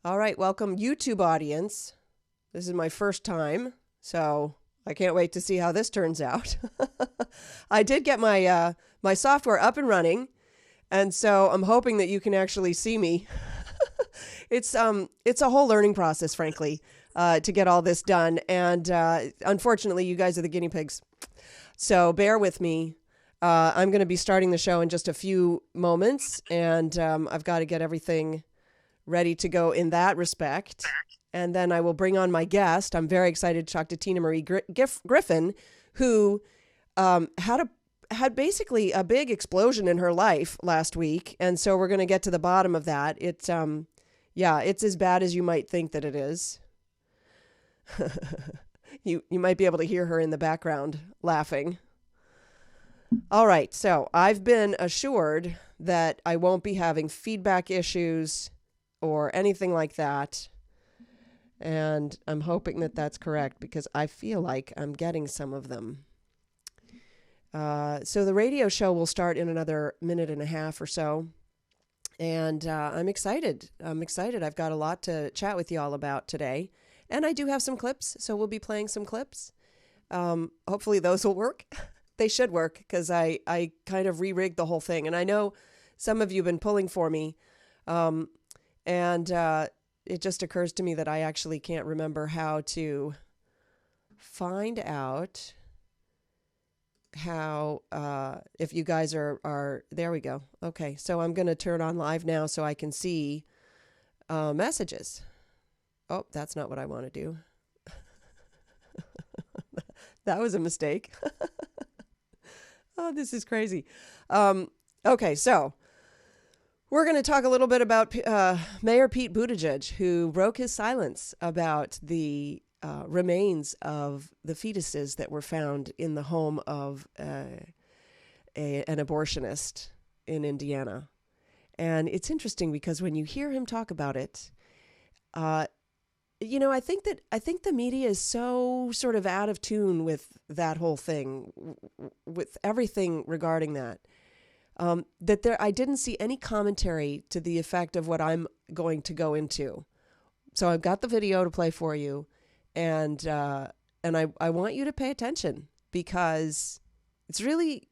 All right, welcome YouTube audience. This is my first time, so I can't wait to see how this turns out. I did get my software up and running, and so I'm hoping that you can actually see me. It's a whole learning process, frankly, to get all this done, and unfortunately, you guys are the guinea pigs. So bear with me. I'm going to be starting the show in just a few moments, and I've got to get everything ready to go in that respect. And then I will bring on my guest. I'm very excited to talk to Tina Marie Griffin, who had basically a big explosion in her life last week. And so we're going to get to the bottom of that. It's as bad as you might think that it is. You might be able to hear her in the background laughing. All right, so I've been assured that I won't be having feedback issues or anything like that. And I'm hoping that that's correct because I feel like I'm getting some of them. So the radio show will start in another minute and a half or so. And I'm excited. I've got a lot to chat with you all about today. And I do have some clips, so we'll be playing some clips. Hopefully those will work. They should work because I kind of re-rigged the whole thing. And I know some of you have been pulling for me. And it just occurs to me that I actually can't remember how to find out how, if you guys are, there we go. Okay, so I'm going to turn on live now so I can see messages. Oh, that's not what I want to do. That was a mistake. Oh, this is crazy. Okay, so we're going to talk a little bit about Mayor Pete Buttigieg, who broke his silence about the remains of the fetuses that were found in the home of an abortionist in Indiana. And it's interesting because when you hear him talk about it, I think the media is so sort of out of tune with that whole thing, with everything regarding that. I didn't see any commentary to the effect of what I'm going to go into. So I've got the video to play for you, and I want you to pay attention because it's really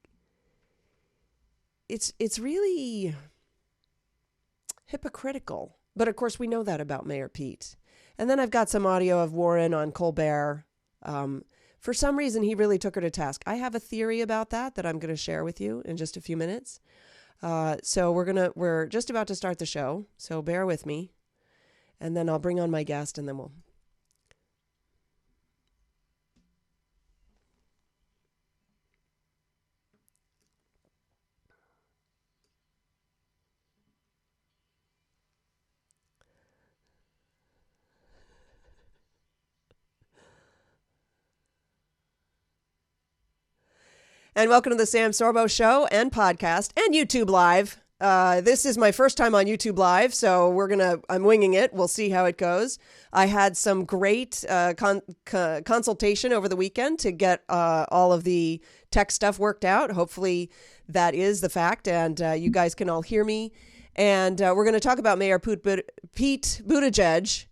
hypocritical. But of course we know that about Mayor Pete. And then I've got some audio of Warren on Colbert. For some reason, he really took her to task. I have a theory about that I'm going to share with you in just a few minutes. So we're just about to start the show. So bear with me. And then I'll bring on my guest and then we'll. And welcome to the Sam Sorbo Show and podcast and YouTube Live. This is my first time on YouTube Live, so I'm winging it. We'll see how it goes. I had some great consultation over the weekend to get all of the tech stuff worked out. Hopefully that is the fact, and you guys can all hear me. And we're going to talk about Mayor Pete Buttigieg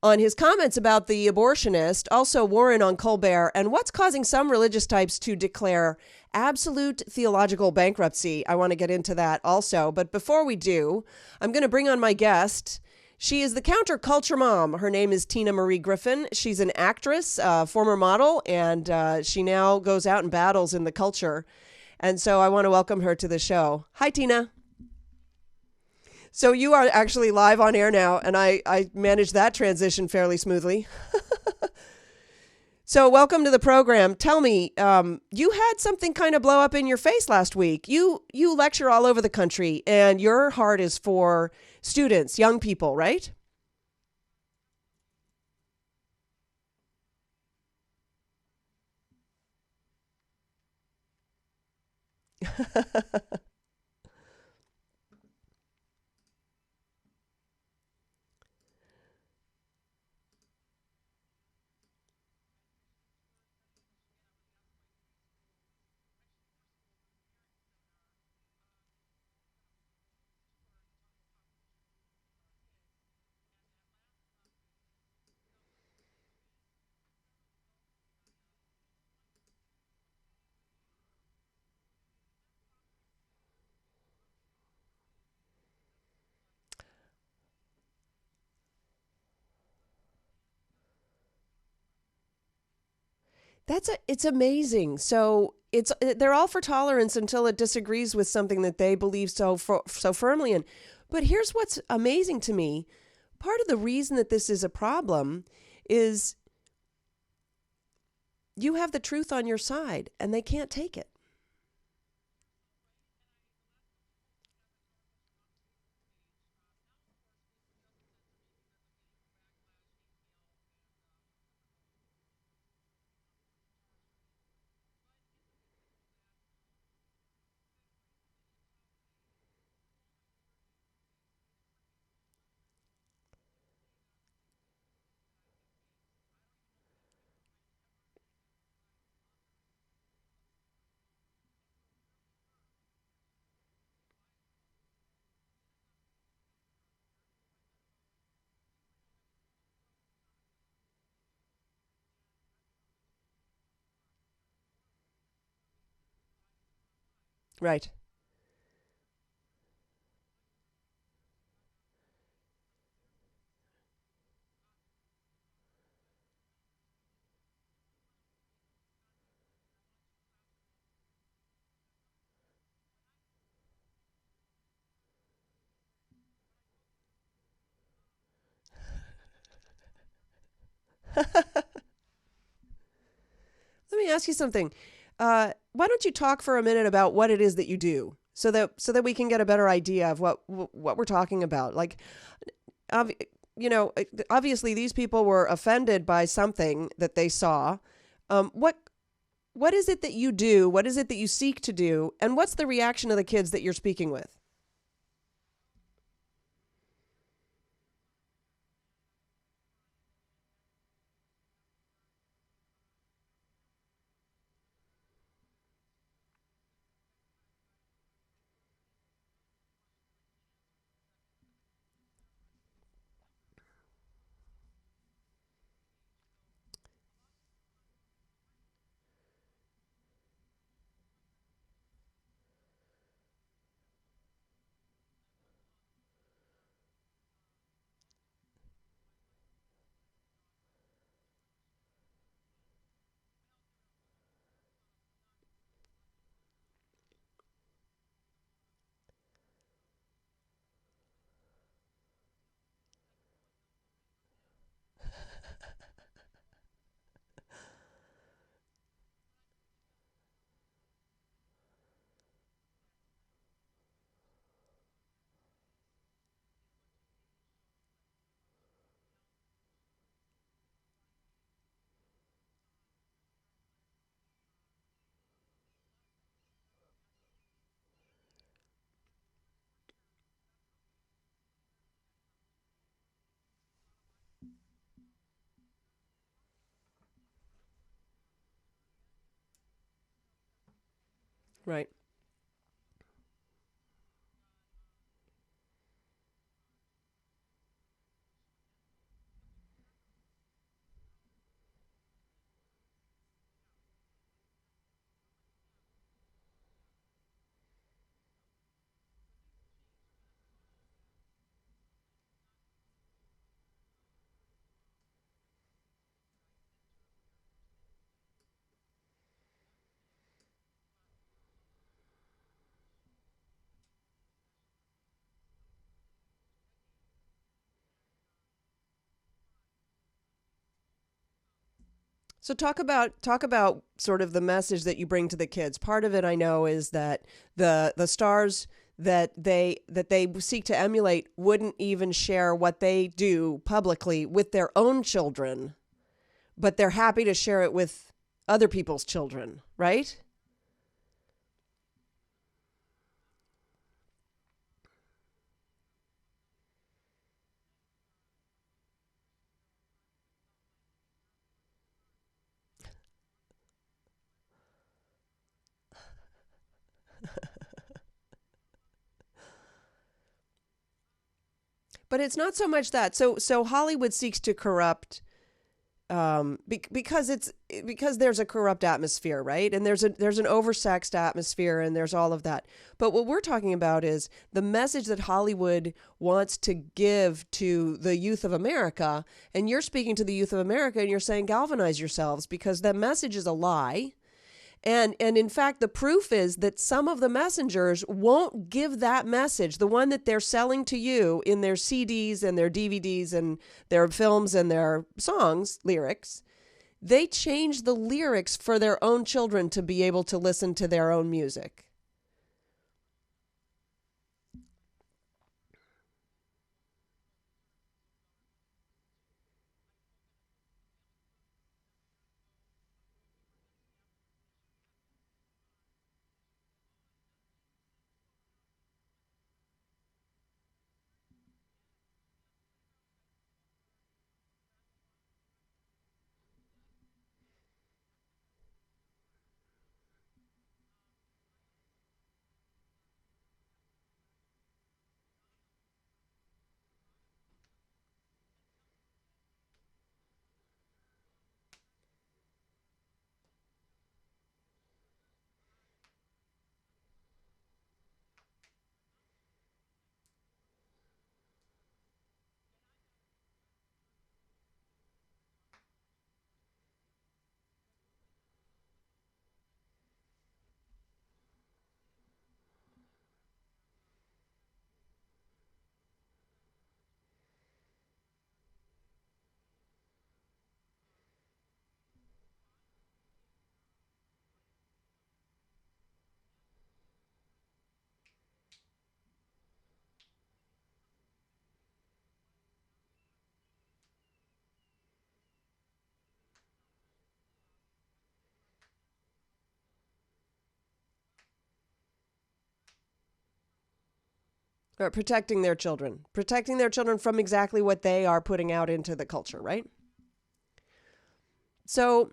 on his comments about the abortionist, also Warren on Colbert, and what's causing some religious types to declare absolute theological bankruptcy. I want to get into that also. But before we do, I'm going to bring on my guest. She is the counterculture mom. Her name is Tina Marie Griffin. She's an actress, former model, and she now goes out and battles in the culture. And so I want to welcome her to the show. Hi, Tina. So you are actually live on air now, and I managed that transition fairly smoothly. So welcome to the program. Tell me, you had something kind of blow up in your face last week. You lecture all over the country, and your heart is for students, young people, right? It's amazing. So they're all for tolerance until it disagrees with something that they believe so firmly in. But here's what's amazing to me. Part of the reason that this is a problem is you have the truth on your side and they can't take it. Right. Let me ask you something. Why don't you talk for a minute about what it is that you do, so that we can get a better idea of what we're talking about? Like, ob- obviously these people were offended by something that they saw. What is it that you do? What is it that you seek to do? And what's the reaction of the kids that you're speaking with? Right. So talk about sort of the message that you bring to the kids. Part of it I know is that the stars that they seek to emulate wouldn't even share what they do publicly with their own children, but they're happy to share it with other people's children, right? But it's not so much that. So Hollywood seeks to corrupt because there's a corrupt atmosphere, right? And there's an oversexed atmosphere, and there's all of that. But what we're talking about is the message that Hollywood wants to give to the youth of America. And you're speaking to the youth of America, and you're saying galvanize yourselves, because the message is a lie. And in fact, the proof is that some of the messengers won't give that message, the one that they're selling to you in their CDs and their DVDs and their films and their songs, lyrics. They change the lyrics for their own children to be able to listen to their own music. Or protecting their children from exactly what they are putting out into the culture, right? So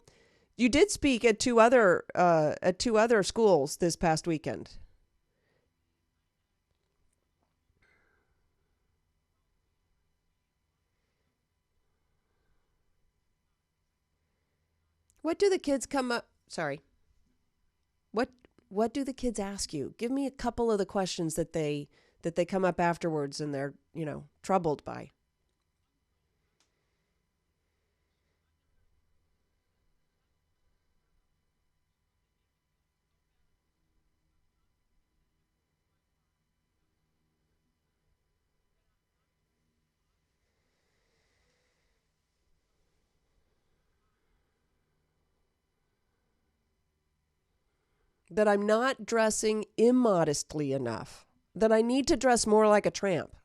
you did speak at two other schools this past weekend. What do the kids come up? Sorry. What what do the kids ask you? Give me a couple of the questions that they come up afterwards and they're, troubled by. That I'm not dressing immodestly enough. That I need to dress more like a tramp.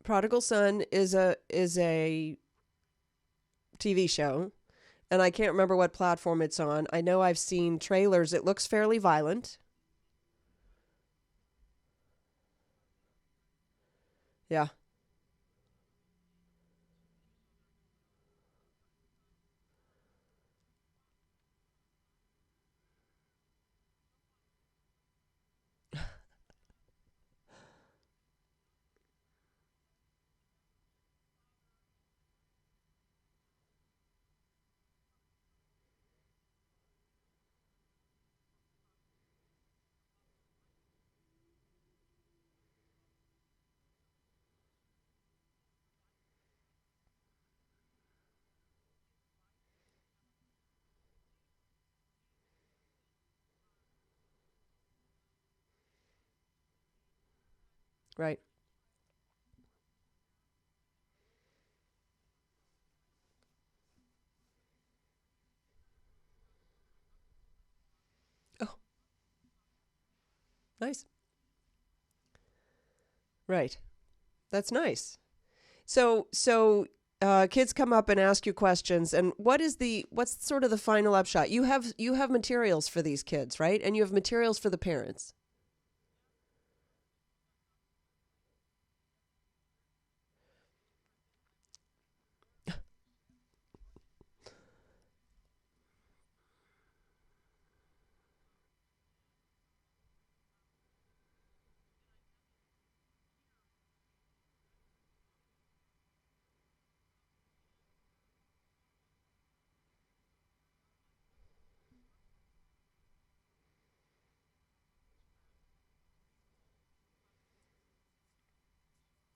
Prodigal Son is a TV show, and I can't remember what platform it's on. I know I've seen trailers. It looks fairly violent. Yeah. Right. Oh, nice. Right. That's nice. So kids come up and ask you questions, and what's sort of the final upshot? You have materials for these kids, right? And you have materials for the parents.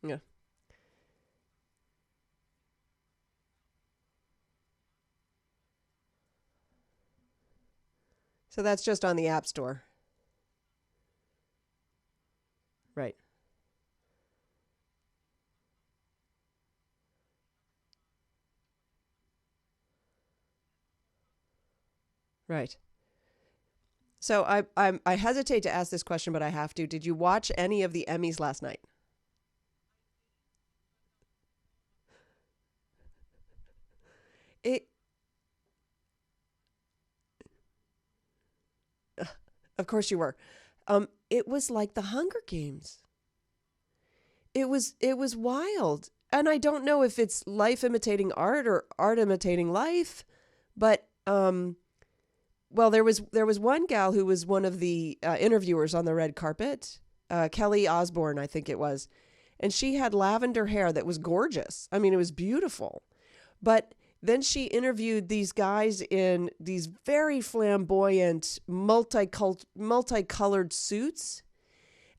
Yeah. So that's just on the App Store. Right. Right. So I hesitate to ask this question, but I have to. Did you watch any of the Emmys last night? It Of course you were. It was like the Hunger Games. It was wild. And I don't know if it's life imitating art or art imitating life, but well, there was one gal who was one of the interviewers on the red carpet, Kelly Osbourne, I think it was, and she had lavender hair that was gorgeous. I mean, it was beautiful. But then she interviewed these guys in these very flamboyant, multicolored suits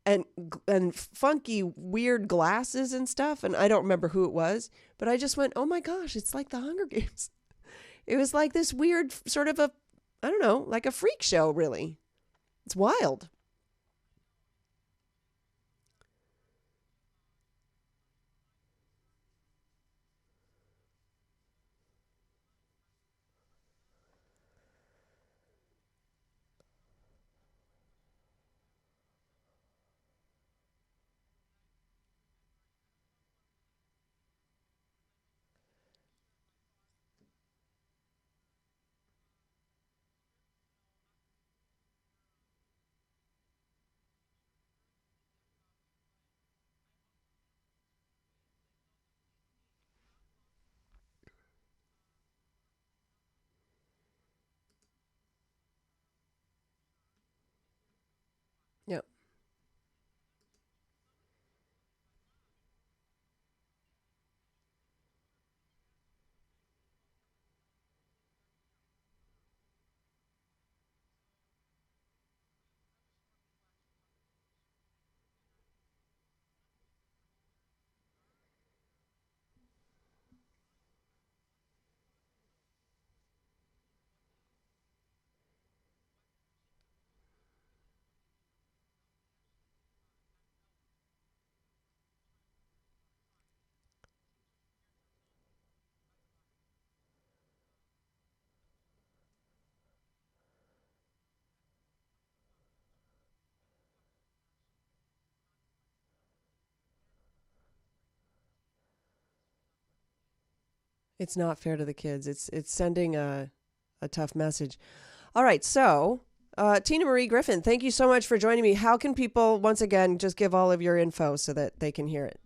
and funky, weird glasses and stuff. And I don't remember who it was, but I just went, "Oh my gosh, it's like the Hunger Games." It was like this weird sort of a, I don't know, like a freak show, really. It's wild. Yeah. It's not fair to the kids. It's sending a tough message. All right, so Tina Marie Griffin, thank you so much for joining me. How can people once again just give all of your info so that they can hear it?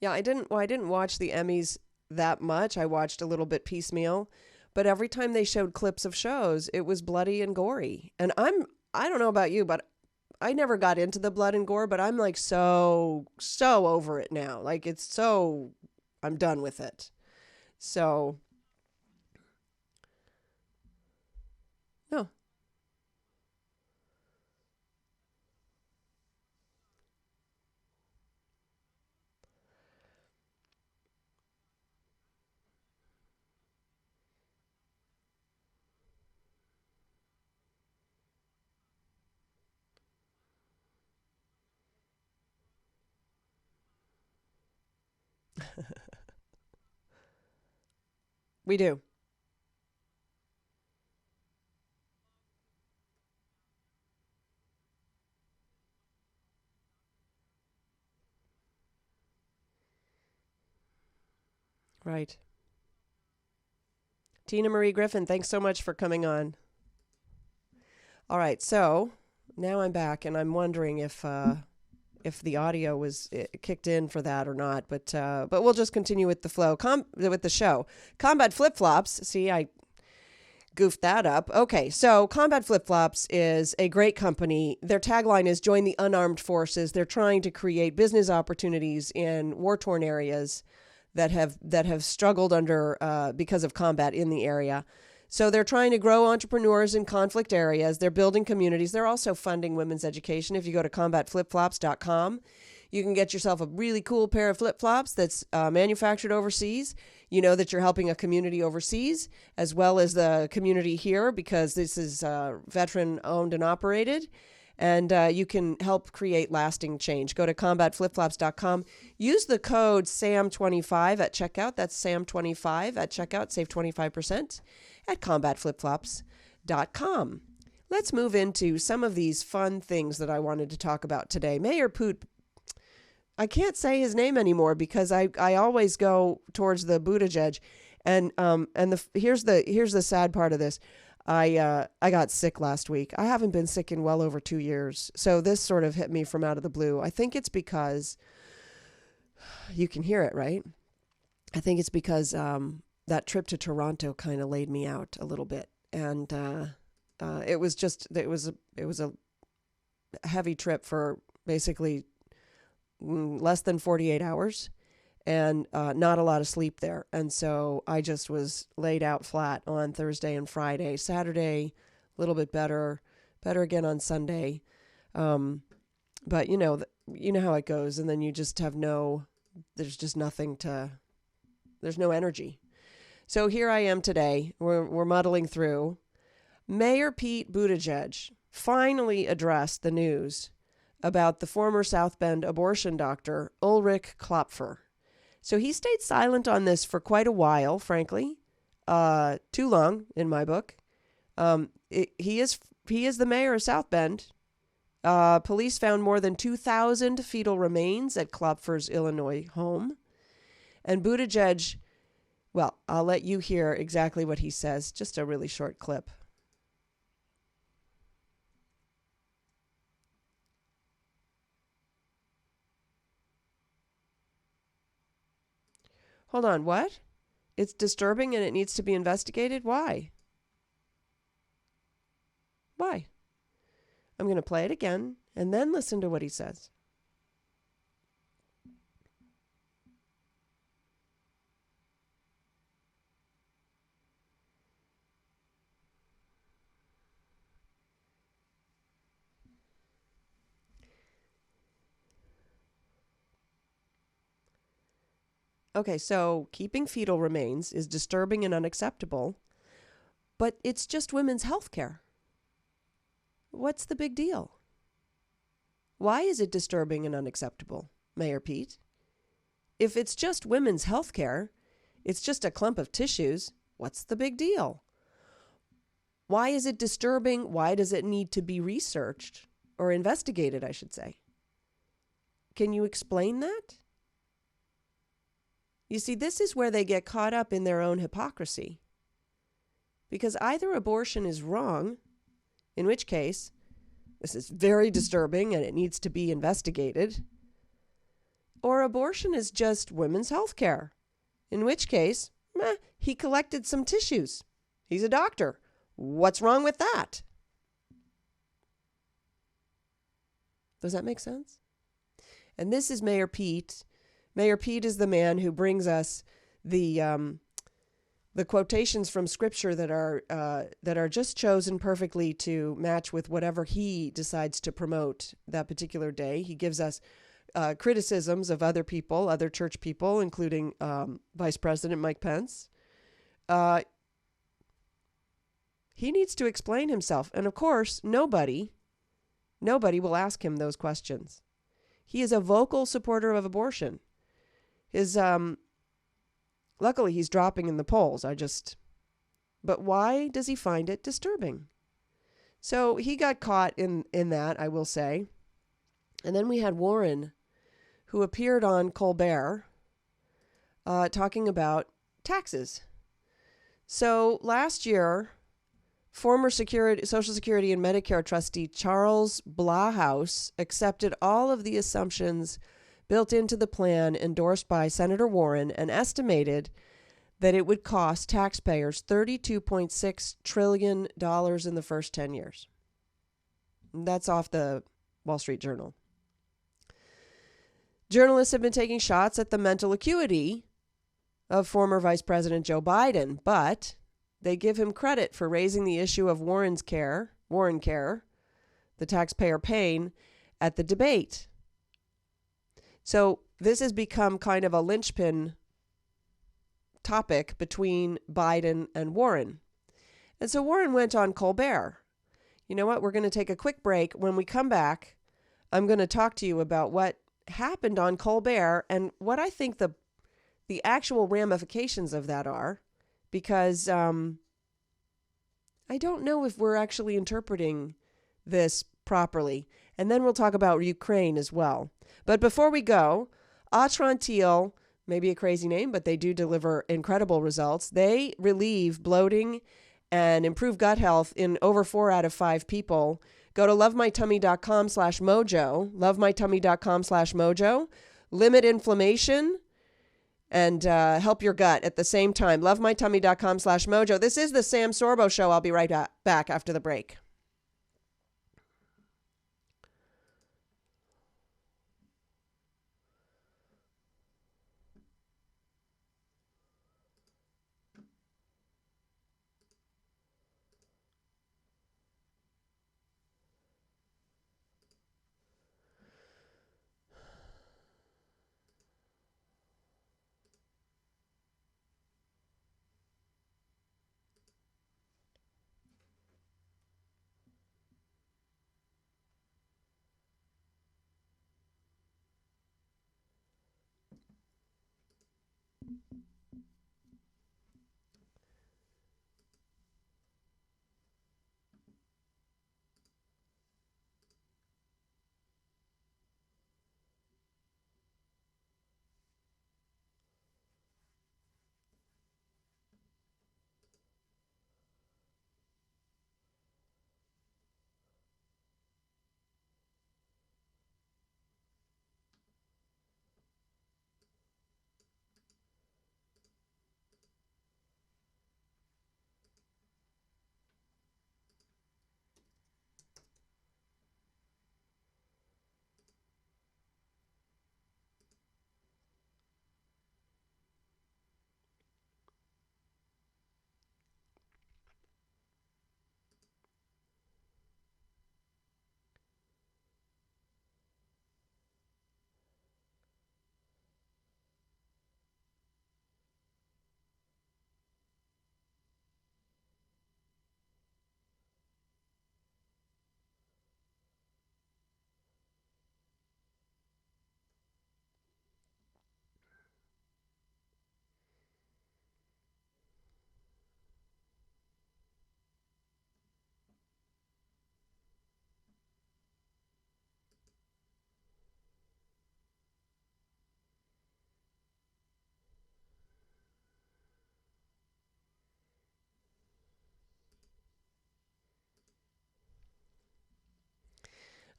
Yeah, I didn't. Well, I didn't watch the Emmys that much. I watched a little bit piecemeal, But every time they showed clips of shows, it was bloody and gory. And I don't know about you, but I never got into the blood and gore, but I'm like so over it now. Like I'm done with it. So, no. We do. Right. Tina Marie Griffin, thanks so much for coming on. All right, so now I'm back, and I'm wondering if the audio was kicked in for that or not. But we'll just continue with the flow. With the show. Combat Flip Flops. See, I goofed that up. Okay, so Combat Flip Flops is a great company. Their tagline is "Join the Unarmed Forces." They're trying to create business opportunities in war-torn areas that have struggled under because of combat in the area. So they're trying to grow entrepreneurs in conflict areas. They're building communities. They're also funding women's education. If you go to combatflipflops.com, you can get yourself a really cool pair of flip-flops that's manufactured overseas. You know that you're helping a community overseas as well as the community here, because this is veteran-owned and operated. And you can help create lasting change. Go to combatflipflops.com. Use the code SAM25 at checkout. That's SAM25 at checkout. Save 25% at combatflipflops.com. Let's move into some of these fun things that I wanted to talk about today. Mayor Poot, I can't say his name anymore because I always go towards the Buttigieg. Here's the sad part of this. I got sick last week. I haven't been sick in well over 2 years. So this sort of hit me from out of the blue. I think it's because you can hear it, right? I think it's because that trip to Toronto kind of laid me out a little bit. And it was a heavy trip for basically less than 48 hours. And not a lot of sleep there. And so I just was laid out flat on Thursday and Friday. Saturday, a little bit better again on Sunday. But you know how it goes. And then you just have there's just there's no energy. So here I am today. We're muddling through. Mayor Pete Buttigieg finally addressed the news about the former South Bend abortion doctor, Ulrich Klopfer. So he stayed silent on this for quite a while, frankly. Too long, in my book. He is the mayor of South Bend. Police found more than 2,000 fetal remains at Klopfer's Illinois home. And Buttigieg, well, I'll let you hear exactly what he says. Just a really short clip. Hold on, what? It's disturbing and it needs to be investigated? Why? Why? I'm going to play it again and then listen to what he says. Okay, so keeping fetal remains is disturbing and unacceptable, but it's just women's health care. What's the big deal? Why is it disturbing and unacceptable, Mayor Pete? If it's just women's health care, it's just a clump of tissues, what's the big deal? Why is it disturbing? Why does it need to be researched or investigated, I should say? Can you explain that? You see, this is where they get caught up in their own hypocrisy. Because either abortion is wrong, in which case, this is very disturbing and it needs to be investigated, or abortion is just women's health care, in which case, he collected some tissues. He's a doctor. What's wrong with that? Does that make sense? And this is Mayor Pete. Mayor Pete is the man who brings us the quotations from Scripture that are just chosen perfectly to match with whatever he decides to promote that particular day. He gives us criticisms of other people, other church people, including Vice President Mike Pence. He needs to explain himself. And of course, nobody will ask him those questions. He is a vocal supporter of abortion. Luckily he's dropping in the polls. But why does he find it disturbing? So he got caught in that, I will say. And then we had Warren, who appeared on Colbert, talking about taxes. So last year, former Social Security and Medicare trustee Charles Blahouse accepted all of the assumptions built into the plan endorsed by Senator Warren and estimated that it would cost taxpayers $32.6 trillion in the first 10 years. That's off the Wall Street Journal. Journalists have been taking shots at the mental acuity of former Vice President Joe Biden, but they give him credit for raising the issue of Warren Care, the taxpayer pain, at the debate. So this has become kind of a linchpin topic between Biden and Warren. And so Warren went on Colbert. You know what? We're going to take a quick break. When we come back, I'm going to talk to you about what happened on Colbert and what I think the actual ramifications of that are, because I don't know if we're actually interpreting this properly. And then we'll talk about Ukraine as well. But before we go, Atrantil, maybe a crazy name, but they do deliver incredible results. They relieve bloating and improve gut health in over 4 out of 5 people. Go to lovemytummy.com/mojo, lovemytummy.com/mojo. Limit inflammation and help your gut at the same time. lovemytummy.com/mojo. This is the Sam Sorbo Show. I'll be right back after the break.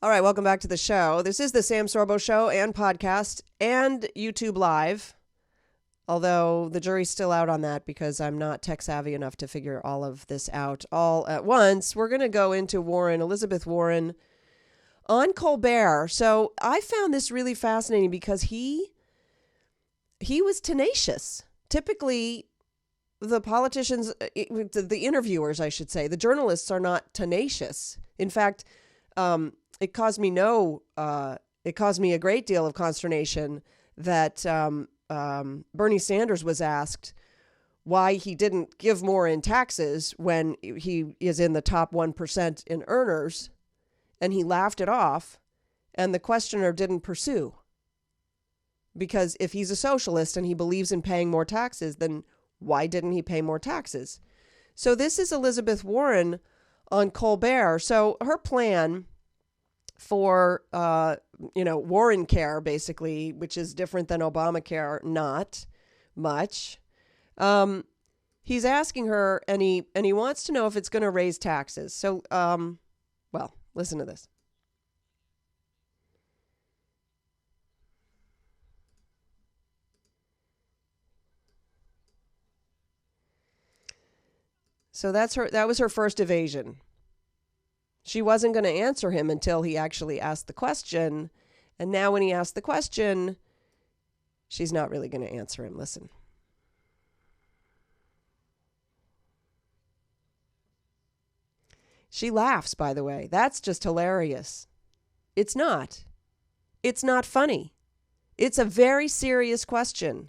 All right, welcome back to the show. This is the Sam Sorbo Show and podcast and YouTube Live. Although the jury's still out on that because I'm not tech savvy enough to figure all of this out all at once. We're going to go into Elizabeth Warren on Colbert. So I found this really fascinating because he was tenacious. Typically, the politicians, the interviewers, I should say, the journalists are not tenacious. In fact, it caused me a great deal of consternation that Bernie Sanders was asked why he didn't give more in taxes when he is in the top 1% in earners, and he laughed it off, and the questioner didn't pursue. Because if he's a socialist and he believes in paying more taxes, then why didn't he pay more taxes? So this is Elizabeth Warren on Colbert. So her plan for, Warren Care, basically, which is different than Obamacare, not much. He's asking her, and he wants to know if it's going to raise taxes. So, listen to this. So that was her first evasion. She wasn't going to answer him until he actually asked the question. And now when he asked the question, she's not really going to answer him. Listen. She laughs, by the way. That's just hilarious. It's not. It's not funny. It's a very serious question.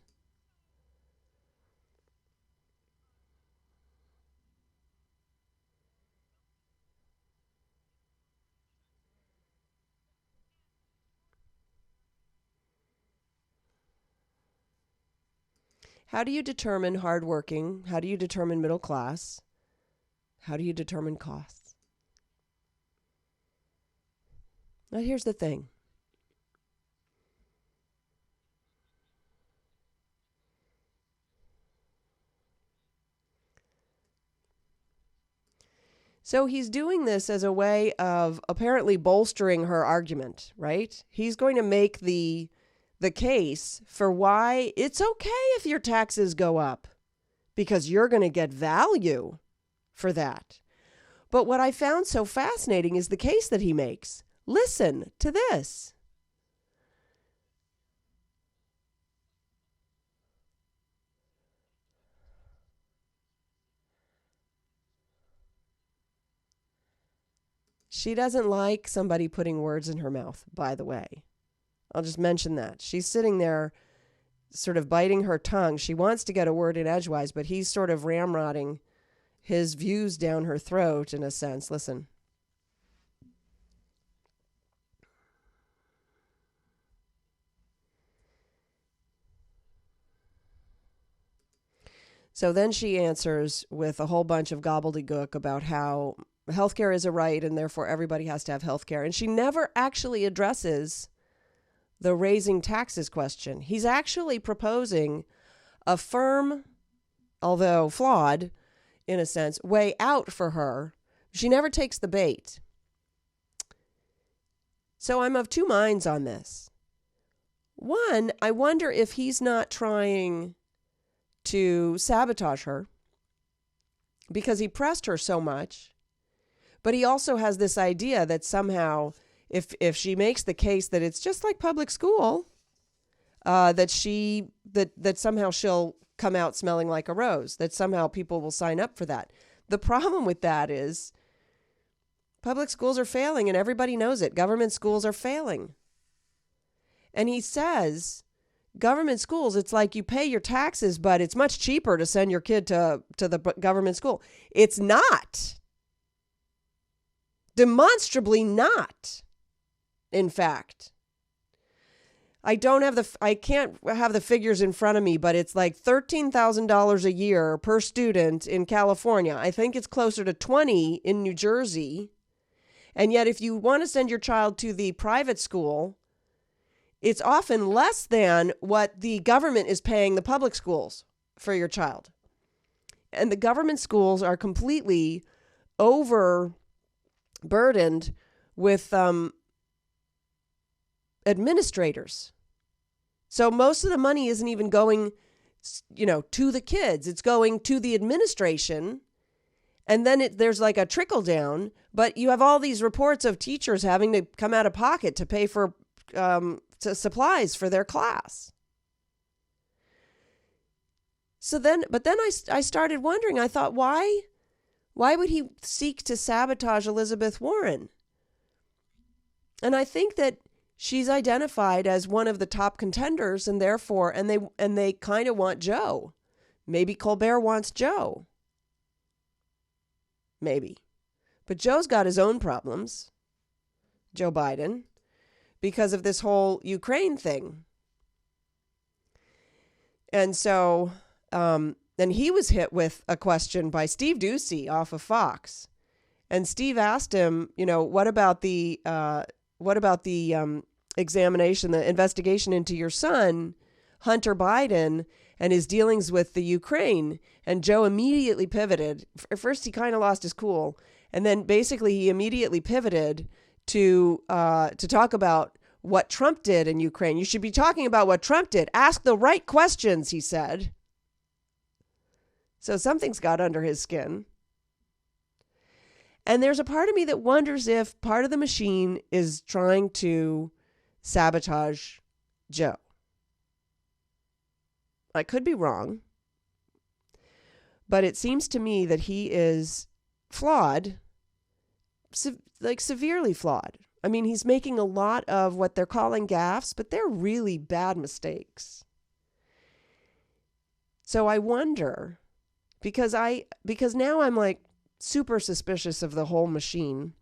How do you determine hardworking? How do you determine middle class? How do you determine costs? Now, here's the thing. So he's doing this as a way of apparently bolstering her argument, right? He's going to make the case for why it's okay if your taxes go up because you're going to get value for that. But what I found so fascinating is the case that he makes. Listen to this. She doesn't like somebody putting words in her mouth, by the way. I'll just mention that. She's sitting there sort of biting her tongue. She wants to get a word in edgewise, but he's sort of ramrodding his views down her throat in a sense. Listen. So then she answers with a whole bunch of gobbledygook about how healthcare is a right and therefore everybody has to have healthcare. And she never actually addresses the raising taxes question. He's actually proposing a firm, although flawed in a sense, way out for her. She never takes the bait. So I'm of two minds on this. One, I wonder if he's not trying to sabotage her because he pressed her so much. But he also has this idea that somehow if she makes the case that it's just like public school, that somehow she'll come out smelling like a rose, that somehow people will sign up for that. The problem with that is public schools are failing and everybody knows it. Government schools are failing. And he says, government schools, it's like you pay your taxes, but it's much cheaper to send your kid to the government school. It's not. Demonstrably not. In fact, I can't have the figures in front of me, but it's like $13,000 a year per student in California. I think it's closer to 20 in New Jersey. And yet, if you want to send your child to the private school, it's often less than what the government is paying the public schools for your child. And the government schools are completely overburdened with administrators. So most of the money isn't even going to the kids. It's going to the administration. And then there's like a trickle down, but you have all these reports of teachers having to come out of pocket to pay for supplies for their class. But then I started wondering, I thought, why would he seek to sabotage Elizabeth Warren? And I think that she's identified as one of the top contenders, and therefore, and they kind of want Joe. Maybe Colbert wants Joe. Maybe. But Joe's got his own problems, Joe Biden, because of this whole Ukraine thing. And so, then he was hit with a question by Steve Doocy off of Fox. And Steve asked him, what about the examination, the investigation into your son, Hunter Biden, and his dealings with the Ukraine? And Joe immediately pivoted. At first, he kind of lost his cool. And then basically he immediately pivoted to talk about what Trump did in Ukraine. You should be talking about what Trump did. Ask the right questions, he said. So something's got under his skin. And there's a part of me that wonders if part of the machine is trying to sabotage Joe. I could be wrong, but it seems to me that he is flawed, severely flawed. I mean, he's making a lot of what they're calling gaffes, but they're really bad mistakes. So I wonder, because now I'm like super suspicious of the whole machine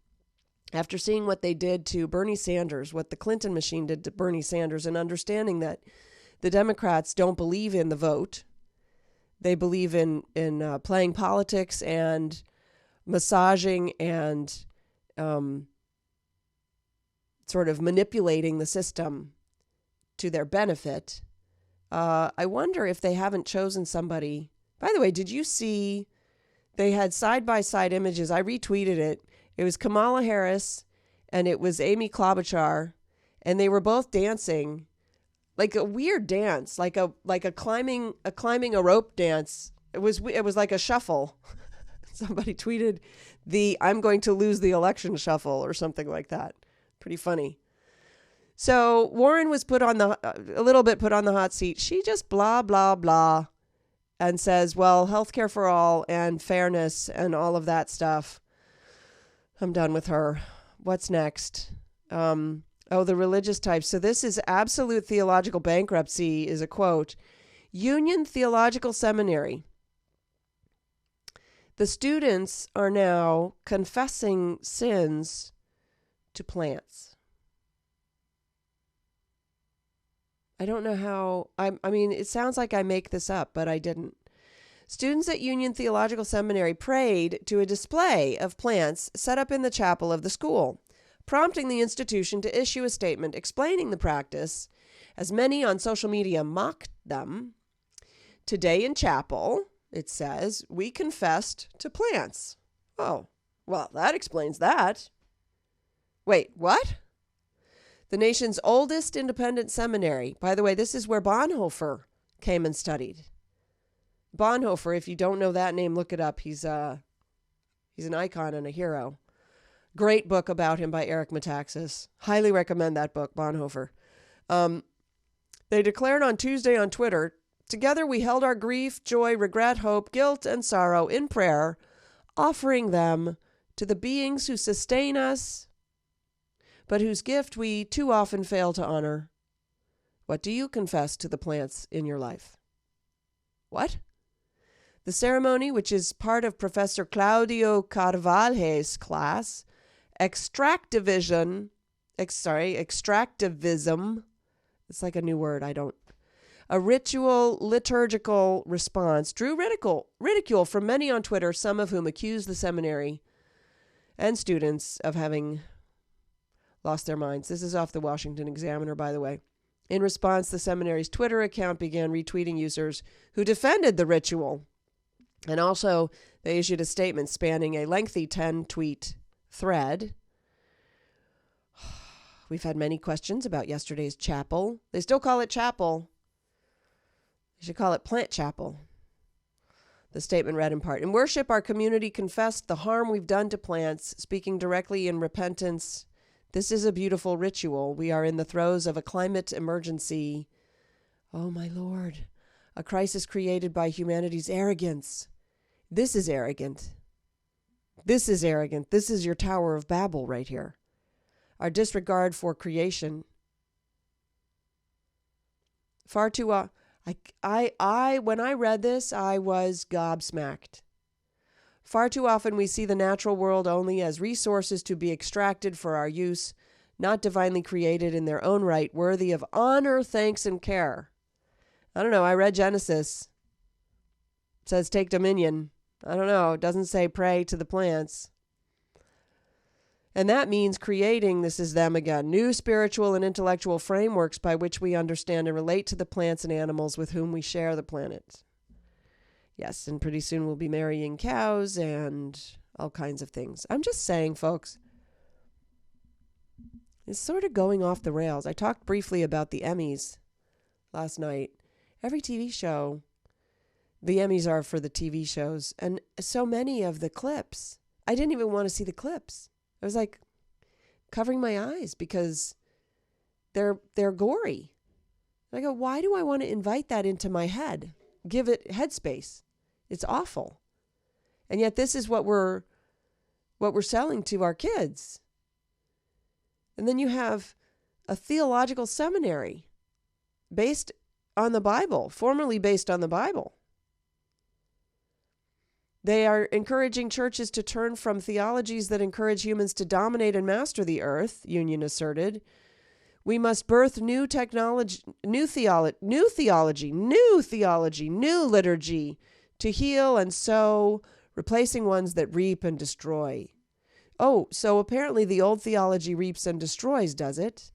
after seeing what they did to Bernie Sanders, what the Clinton machine did to Bernie Sanders, and understanding that the Democrats don't believe in the vote. They believe in playing politics and massaging and sort of manipulating the system to their benefit. I wonder if they haven't chosen somebody. By the way, did you see they had side-by-side images? I retweeted it. It was Kamala Harris and it was Amy Klobuchar, and they were both dancing like a weird dance, like a climbing a rope dance. It was like a shuffle. Somebody tweeted I'm going to lose the election shuffle or something like that. Pretty funny. So Warren was put on the hot seat. She just blah, blah, blah, and says, well, healthcare for all and fairness and all of that stuff. I'm done with her. What's next? The religious types. So this is absolute theological bankruptcy, is a quote. Union Theological Seminary. The students are now confessing sins to plants. I don't know how, I mean, it sounds like I make this up, but I didn't. Students at Union Theological Seminary prayed to a display of plants set up in the chapel of the school, prompting the institution to issue a statement explaining the practice, as many on social media mocked them. Today in chapel, it says, we confessed to plants. Oh, well, that explains that. Wait, what? The nation's oldest independent seminary. By the way, this is where Bonhoeffer came and studied. Bonhoeffer, if you don't know that name, look it up. He's an icon and a hero. Great book about him by Eric Metaxas. Highly recommend that book, Bonhoeffer. They declared on Tuesday on Twitter, together we held our grief, joy, regret, hope, guilt, and sorrow in prayer, offering them to the beings who sustain us, but whose gift we too often fail to honor. What do you confess to the plants in your life? What? The ceremony, which is part of Professor Claudio Carvalho's class, extractivism. It's like a new word. A ritual liturgical response drew ridicule from many on Twitter, some of whom accused the seminary and students of having lost their minds. This is off the Washington Examiner, by the way. In response, the seminary's Twitter account began retweeting users who defended the ritual. And also, they issued a statement spanning a lengthy 10-tweet thread. We've had many questions about yesterday's chapel. They still call it chapel. They You should call it Plant Chapel. The statement read in part, in worship, our community confessed the harm we've done to plants, speaking directly in repentance. This is a beautiful ritual. We are in the throes of a climate emergency. Oh, my Lord. A crisis created by humanity's arrogance. This is arrogant. This is arrogant. This is your Tower of Babel right here. Our disregard for creation. Far too when I read this, I was gobsmacked. Far too often we see the natural world only as resources to be extracted for our use, not divinely created in their own right, worthy of honor, thanks, and care. I don't know. I read Genesis. It says take dominion. I don't know. It doesn't say pray to the plants. And that means creating, this is them again, new spiritual and intellectual frameworks by which we understand and relate to the plants and animals with whom we share the planet. Yes, and pretty soon we'll be marrying cows and all kinds of things. I'm just saying, folks, it's sort of going off the rails. I talked briefly about the Emmys last night. Every TV show, the Emmys are for the TV shows. And so many of the clips, I didn't even want to see the clips. I was like covering my eyes because they're gory. And I go, why do I want to invite that into my head? Give it headspace. It's awful. And yet this is what we're selling to our kids. And then you have a theological seminary based on the Bible, formerly based on the Bible. They are encouraging churches to turn from theologies that encourage humans to dominate and master the earth, Union asserted. We must birth new technology, new theology, new liturgy to heal and sow, replacing ones that reap and destroy. Oh, so apparently the old theology reaps and destroys, does it?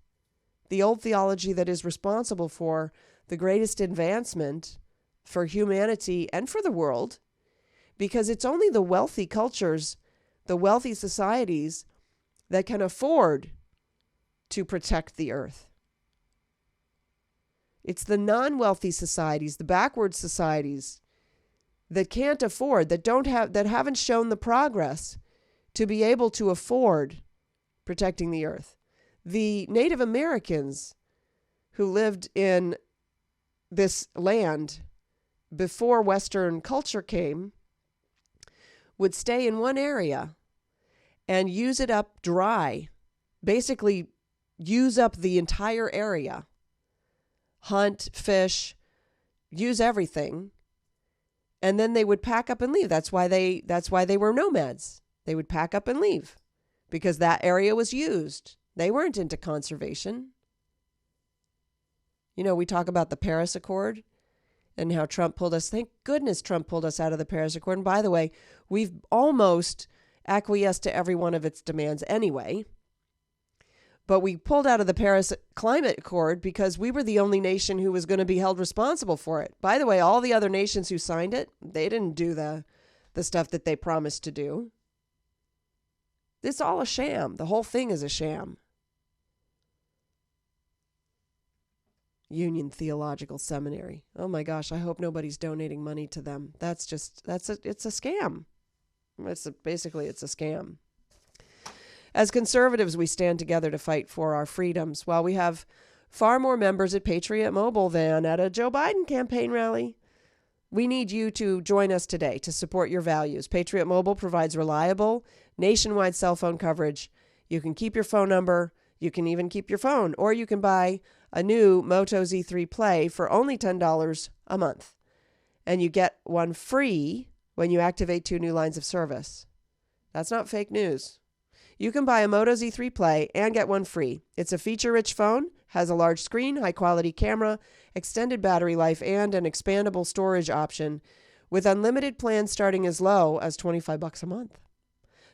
The old theology that is responsible for the greatest advancement for humanity and for the world, because it's only the wealthy cultures, the wealthy societies that can afford to protect the earth. It's the non-wealthy societies, the backward societies that can't afford, that haven't shown the progress to be able to afford protecting the earth. The Native Americans who lived in this land before Western culture came would stay in one area and use it up dry, basically use up the entire area, hunt, fish, use everything, and then they would pack up and leave. That's why they were nomads. They would pack up and leave because that area was used. They weren't into conservation. You know, we talk about the Paris Accord and how Trump pulled us. Thank goodness Trump pulled us out of the Paris Accord. And by the way, we've almost acquiesced to every one of its demands anyway. But we pulled out of the Paris Climate Accord because we were the only nation who was going to be held responsible for it. By the way, all the other nations who signed it, they didn't do the stuff that they promised to do. It's all a sham. The whole thing is a sham. Union Theological Seminary. Oh my gosh, I hope nobody's donating money to them. It's a scam. Basically it's a scam. As conservatives, we stand together to fight for our freedoms. While we have far more members at Patriot Mobile than at a Joe Biden campaign rally, we need you to join us today to support your values. Patriot Mobile provides reliable, nationwide cell phone coverage. You can keep your phone number. You can even keep your phone, or you can buy a new Moto Z3 Play for only $10 a month. And you get one free when you activate 2 new lines of service. That's not fake news. You can buy a Moto Z3 Play and get one free. It's a feature-rich phone, has a large screen, high-quality camera, extended battery life, and an expandable storage option with unlimited plans starting as low as $25 a month.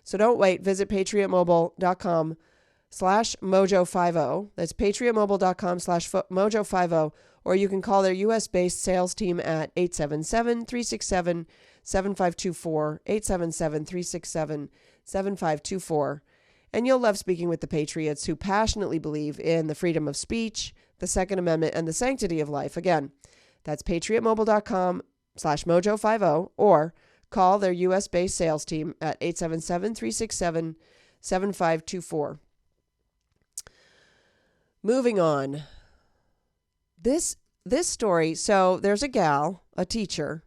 So don't wait. Visit patriotmobile.com/mojo50. That's patriotmobile.com/mojo50. Or you can call their U.S.-based sales team at 877-367-7524, 877-367-7524. And you'll love speaking with the patriots who passionately believe in the freedom of speech, the Second Amendment, and the sanctity of life. Again, That's patriotmobile.com/mojo50 or call their U.S.-based sales team at 877-367-7524. Moving on. This story, so there's a gal, a teacher,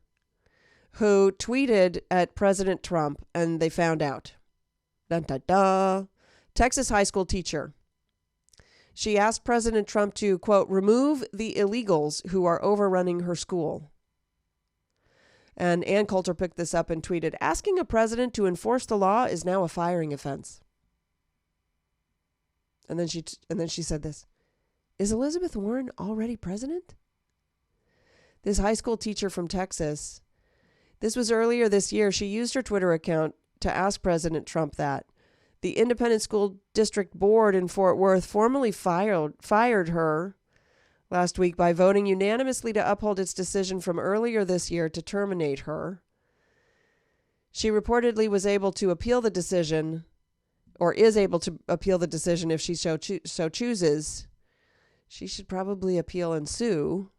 who tweeted at President Trump, and they found out. Dun, dun, dun. Texas high school teacher. She asked President Trump to, quote, remove the illegals who are overrunning her school. And Ann Coulter picked this up and tweeted, asking a president to enforce the law is now a firing offense. And then she said this. Is Elizabeth Warren already president? This high school teacher from Texas, this was earlier this year. She used her Twitter account to ask President Trump that. The Independent School District Board in Fort Worth formally fired her last week by voting unanimously to uphold its decision from earlier this year to terminate her. She reportedly was able to appeal the decision, or is able to appeal the decision if she so chooses. She should probably appeal and sue.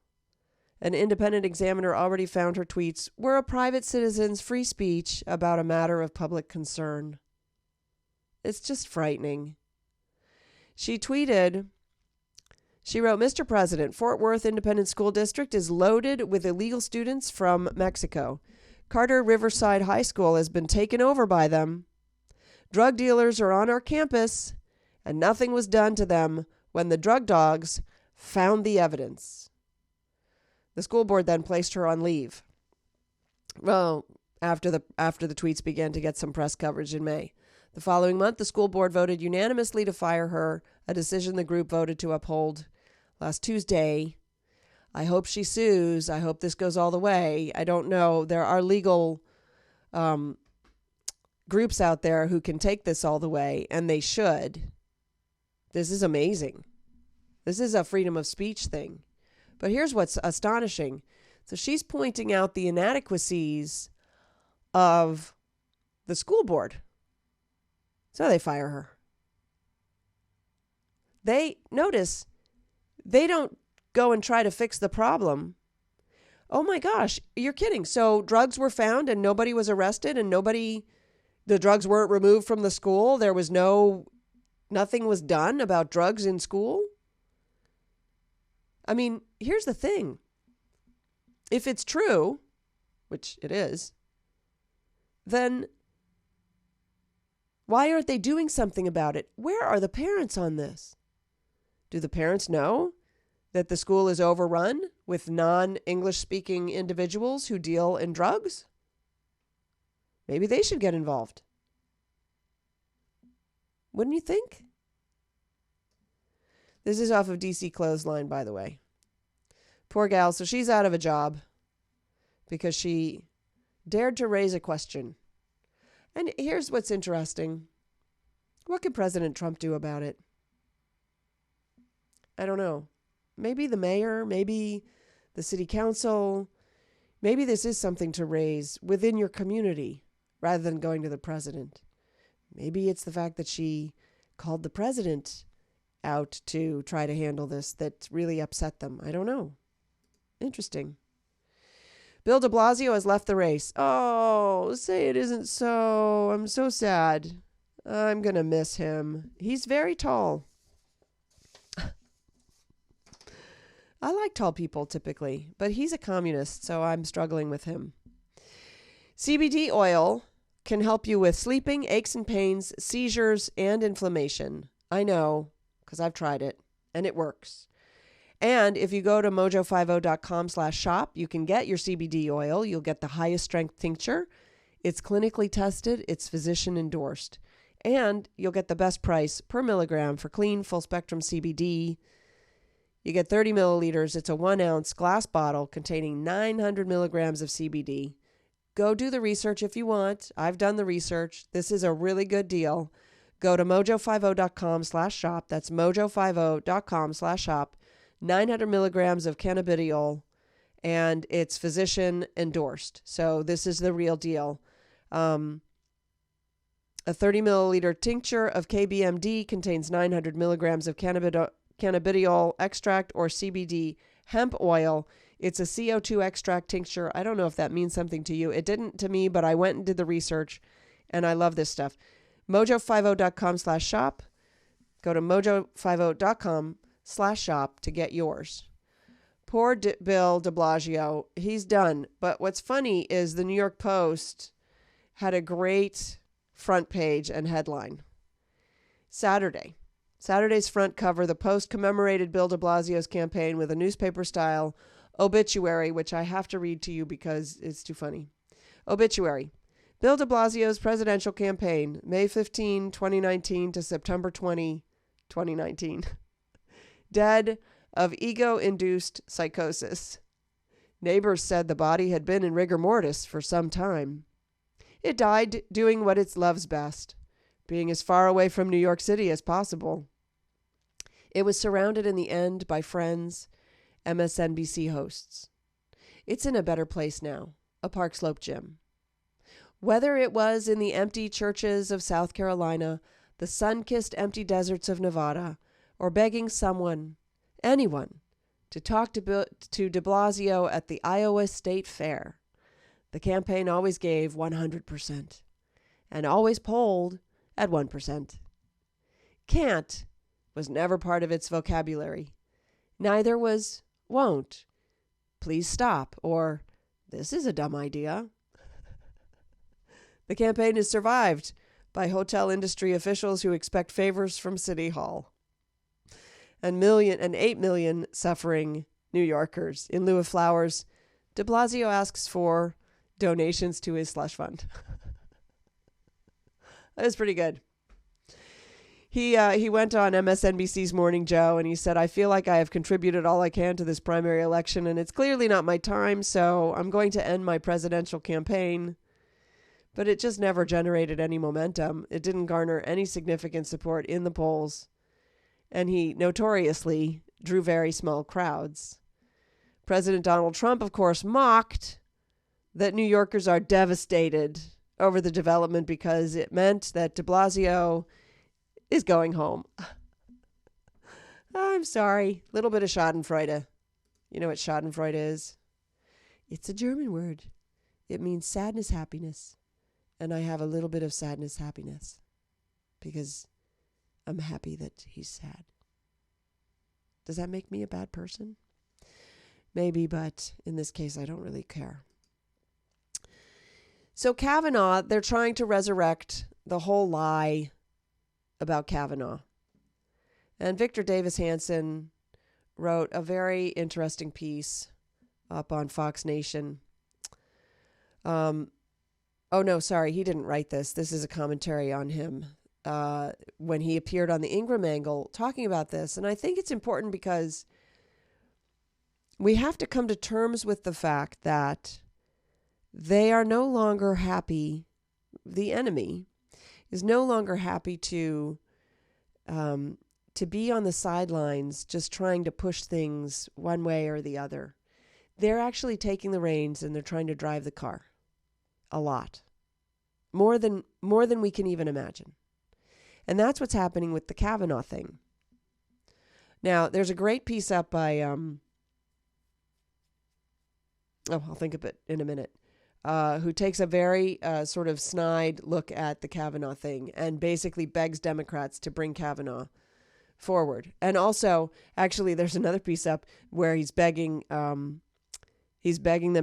An independent examiner already found her tweets were a private citizen's free speech about a matter of public concern. It's just frightening. She tweeted, she wrote, Mr. President, Fort Worth Independent School District is loaded with illegal students from Mexico. Carter Riverside High School has been taken over by them. Drug dealers are on our campus, and nothing was done to them when the drug dogs found the evidence. The school board then placed her on leave. Well, after the tweets began to get some press coverage in May. The following month, the school board voted unanimously to fire her, a decision the group voted to uphold last Tuesday. I hope she sues. I hope this goes all the way. I don't know. There are legal groups out there who can take this all the way, and they should. This is amazing. This is a freedom of speech thing. But here's what's astonishing. So she's pointing out the inadequacies of the school board. So they fire her. They don't go and try to fix the problem. Oh my gosh, you're kidding. So drugs were found and nobody was arrested and the drugs weren't removed from the school. There was nothing was done about drugs in school. I mean, here's the thing. If it's true, which it is, then why aren't they doing something about it? Where are the parents on this? Do the parents know that the school is overrun with non-English speaking individuals who deal in drugs? Maybe they should get involved. Wouldn't you think? This is off of DC Clothesline, by the way. Poor gal. So she's out of a job because she dared to raise a question. And here's what's interesting. What could President Trump do about it? I don't know. Maybe the mayor, maybe the city council. Maybe this is something to raise within your community rather than going to the president. Maybe it's the fact that she called the president out to try to handle this that really upset them. I don't know. Interesting. Bill de Blasio has left the race. Oh, say it isn't so. I'm so sad. I'm going to miss him. He's very tall. I like tall people typically, but he's a communist, so I'm struggling with him. CBD oil can help you with sleeping, aches and pains, seizures, and inflammation. I know, because I've tried it, and it works. And if you go to mojo50.com/shop, you can get your CBD oil. You'll get the highest strength tincture. It's clinically tested. It's physician endorsed. And you'll get the best price per milligram for clean, full spectrum CBD. You get 30 milliliters. It's a 1 ounce glass bottle containing 900 milligrams of CBD. Go do the research if you want. I've done the research. This is a really good deal. Go to mojo50.com/shop. That's mojo50.com/shop. 900 milligrams of cannabidiol, and it's physician endorsed. So this is the real deal. A 30 milliliter tincture of KBMD contains 900 milligrams of cannabidiol extract or CBD hemp oil. It's a CO2 extract tincture. I don't know if that means something to you. It didn't to me, but I went and did the research, and I love this stuff. Mojo50.com/shop. Go to mojo50.com/shop to get yours. Poor Bill de Blasio. He's done. But what's funny is the New York Post had a great front page and headline. Saturday's front cover, the Post commemorated Bill de Blasio's campaign with a newspaper-style obituary, which I have to read to you because it's too funny. Obituary. Bill de Blasio's presidential campaign, May 15, 2019 to September 20, 2019. Dead of ego-induced psychosis. Neighbors said the body had been in rigor mortis for some time. It died doing what it loves best, being as far away from New York City as possible. It was surrounded in the end by friends, MSNBC hosts. It's in a better place now, a Park Slope gym. Whether it was in the empty churches of South Carolina, the sun-kissed empty deserts of Nevada, or begging someone, anyone, to talk to de Blasio at the Iowa State Fair, the campaign always gave 100% and always polled at 1%. Can't was never part of its vocabulary. Neither was won't, please stop, or this is a dumb idea. The campaign is survived by hotel industry officials who expect favors from City Hall. And 8 million suffering New Yorkers. In lieu of flowers, de Blasio asks for donations to his slush fund. That was pretty good. He went on MSNBC's Morning Joe and he said, I feel like I have contributed all I can to this primary election and it's clearly not my time, so I'm going to end my presidential campaign. But it just never generated any momentum. It didn't garner any significant support in the polls. And he notoriously drew very small crowds. President Donald Trump, of course, mocked that New Yorkers are devastated over the development because it meant that de Blasio is going home. I'm sorry. A little bit of Schadenfreude. You know what Schadenfreude is? It's a German word. It means sadness, happiness. And I have a little bit of sadness, happiness. Because I'm happy that he's sad. Does that make me a bad person? Maybe, but in this case, I don't really care. So Kavanaugh, they're trying to resurrect the whole lie about Kavanaugh. And Victor Davis Hanson wrote a very interesting piece up on Fox Nation. Oh, no, sorry, he didn't write this. This is a commentary on him when he appeared on the Ingram Angle talking about this. And I think it's important because we have to come to terms with the fact that they are no longer happy. The enemy is no longer happy to be on the sidelines just trying to push things one way or the other. They're actually taking the reins and they're trying to drive the car. A lot. More than we can even imagine. And that's what's happening with the Kavanaugh thing. Now, there's a great piece up by I'll think of it in a minute. Who takes a very sort of snide look at the Kavanaugh thing and basically begs Democrats to bring Kavanaugh forward. And also, actually, there's another piece up where he's begging them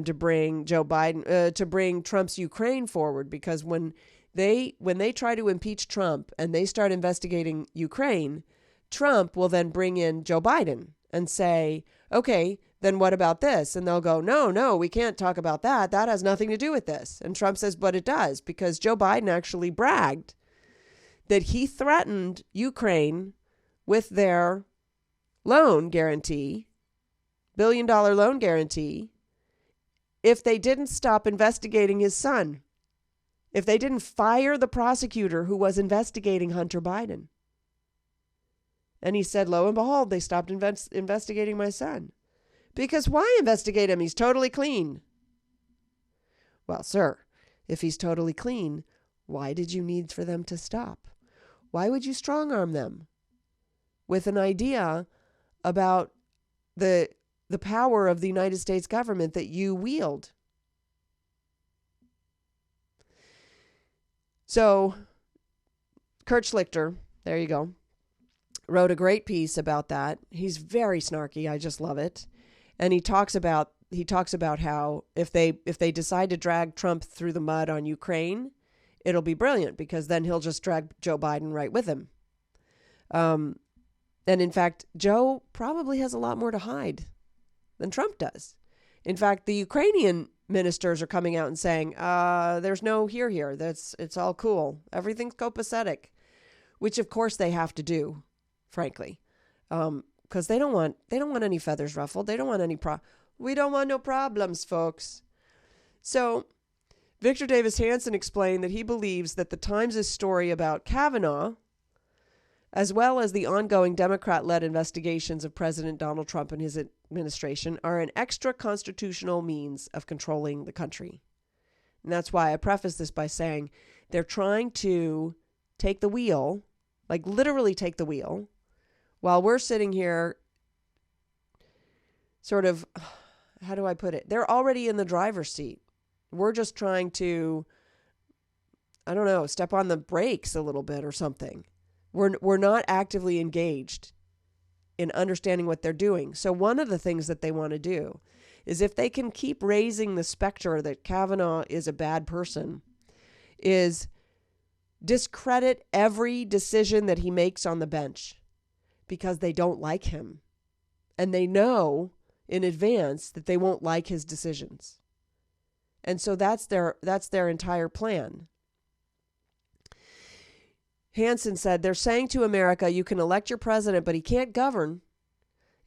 to bring Joe Biden, to bring Trump's Ukraine forward, because when they try to impeach Trump and they start investigating Ukraine, Trump will then bring in Joe Biden and say, okay, then what about this? And they'll go, no, we can't talk about that. That has nothing to do with this. And Trump says, but it does, because Joe Biden actually bragged that he threatened Ukraine with their loan guarantee, $1 billion loan guarantee, if they didn't stop investigating his son, if they didn't fire the prosecutor who was investigating Hunter Biden. And he said, lo and behold, they stopped investigating my son. Because why investigate him? He's totally clean. Well, sir, if he's totally clean, why did you need for them to stop? Why would you strong arm them with an idea about the the power of the United States government that you wield. So Kurt Schlichter, there you go, wrote a great piece about that. He's very snarky. I just love it. And he talks about how if they decide to drag Trump through the mud on Ukraine, it'll be brilliant because then he'll just drag Joe Biden right with him. And in fact, Joe probably has a lot more to hide than Trump does. In fact, the Ukrainian ministers are coming out and saying, there's no here. It's all cool. Everything's copacetic, which of course they have to do, frankly, because they don't want any feathers ruffled. They don't want any we don't want no problems, folks. So Victor Davis Hanson explained that he believes that the Times' story about Kavanaugh, as well as the ongoing Democrat-led investigations of President Donald Trump and his administration, are an extra constitutional means of controlling the country. And that's why I preface this by saying they're trying to take the wheel, like literally take the wheel, while we're sitting here sort of, how do I put it? They're already in the driver's seat. We're just trying to, I don't know, step on the brakes a little bit or something. We're not actively engaged in understanding what they're doing. So one of the things that they want to do is, if they can keep raising the specter that Kavanaugh is a bad person, is discredit every decision that he makes on the bench because they don't like him. And they know in advance that they won't like his decisions. And so that's their entire plan. Hansen said, they're saying to America, you can elect your president, but he can't govern.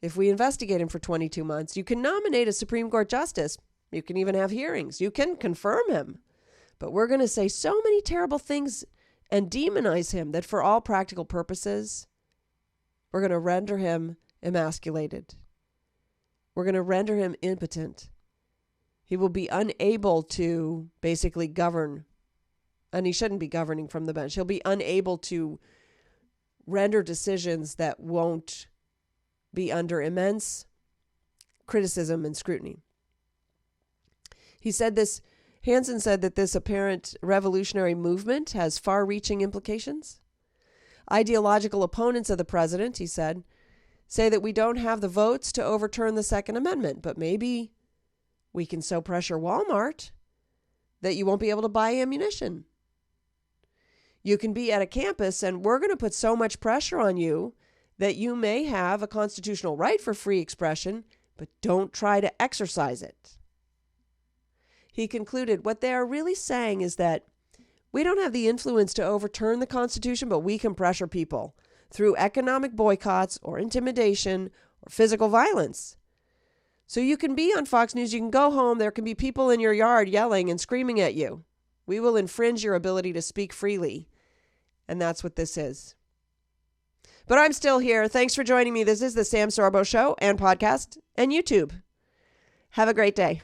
If we investigate him for 22 months, you can nominate a Supreme Court justice. You can even have hearings. You can confirm him. But we're going to say so many terrible things and demonize him that for all practical purposes, we're going to render him emasculated. We're going to render him impotent. He will be unable to basically govern. And he shouldn't be governing from the bench. He'll be unable to render decisions that won't be under immense criticism and scrutiny. Hansen said that this apparent revolutionary movement has far-reaching implications. Ideological opponents of the president, he said, say that we don't have the votes to overturn the Second Amendment, but maybe we can so pressure Walmart that you won't be able to buy ammunition. You can be at a campus and we're going to put so much pressure on you that you may have a constitutional right for free expression, but don't try to exercise it. He concluded, what they are really saying is that we don't have the influence to overturn the Constitution, but we can pressure people through economic boycotts or intimidation or physical violence. So you can be on Fox News, you can go home, there can be people in your yard yelling and screaming at you. We will infringe your ability to speak freely. And that's what this is. But I'm still here. Thanks for joining me. This is the Sam Sorbo Show and podcast and YouTube. Have a great day.